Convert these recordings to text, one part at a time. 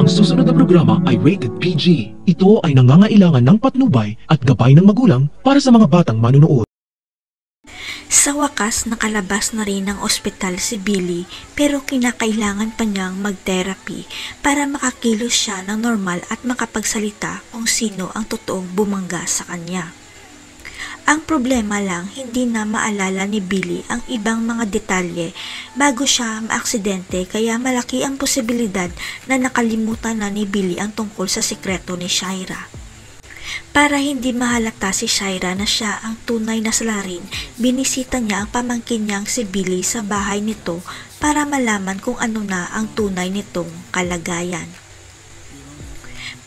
susunod na programa ay rated PG. Ito ay nangangailangan ng patnubay at gabay ng magulang para sa mga batang manunood. Sa wakas, nakalabas na rin ng ospital si Billy pero kinakailangan pa niyang mag-therapy para makakilos siya ng normal at makapagsalita kung sino ang totoong bumangga sa kanya. Ang problema lang, hindi na maalala ni Billy ang ibang mga detalye bago siya maaksidente kaya malaki ang posibilidad na nakalimutan na ni Billy ang tungkol sa sikreto ni Shaira. Para hindi mahalata si Shaira na siya ang tunay na salarin, binisita niya ang pamangkin niyang si Billy sa bahay nito para malaman kung ano na ang tunay nitong kalagayan.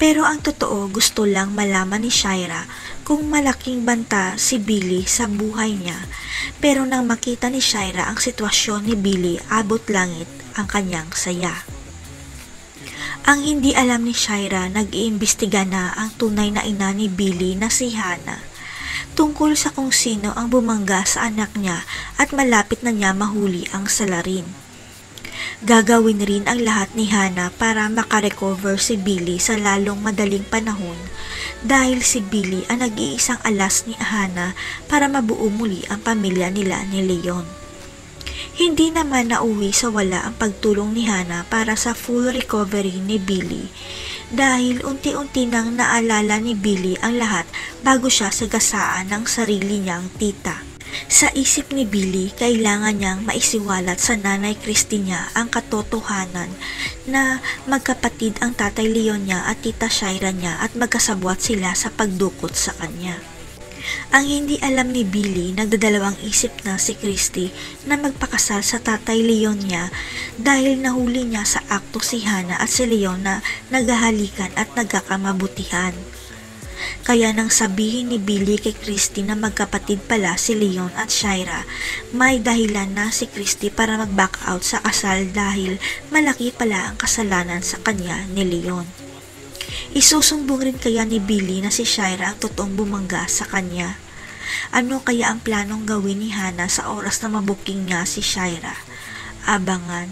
Pero ang totoo, gusto lang malaman ni Shaira kung malaking banta si Billy sa buhay niya. Pero nang makita ni Shaira ang sitwasyon ni Billy, abot langit ang kanyang saya. Ang hindi alam ni Shaira, nag-iimbestiga na ang tunay na ina ni Billy na si Hannah tungkol sa kung sino ang bumangga sa anak niya at malapit na niya mahuli ang salarin. Gagawin rin ang lahat ni Hannah para makarecover si Billy sa lalong madaling panahon dahil si Billy ang nag-iisang alas ni Hannah para mabuo muli ang pamilya nila ni Leon. Hindi naman nauwi sa wala ang pagtulong ni Hannah para sa full recovery ni Billy dahil unti-unti nang naalala ni Billy ang lahat bago siya sagasaan ng sarili niyang tita. Sa isip ni Billy, kailangan niyang maisiwalat sa nanay Christy niya ang katotohanan na magkapatid ang tatay Leon niya at tita Shaira niya at magkasabwat sila sa pagdukot sa kanya. Ang hindi alam ni Billy, nagdadalawang isip na si Christy na magpakasal sa tatay Leon niya dahil nahuli niya sa akto si Hannah at si Leon na naghahalikan at nagkakamabutihan. Kaya nang sabihin ni Billy kay Christy na magkapatid pala si Leon at Shaira, may dahilan na si Christy para mag-back out sa kasal dahil malaki pala ang kasalanan sa kanya ni Leon. Isusumbong rin kaya ni Billy na si Shaira ang totoong bumangga sa kanya. Ano kaya ang planong gawin ni Hannah sa oras na mabuking niya si Shaira? Abangan.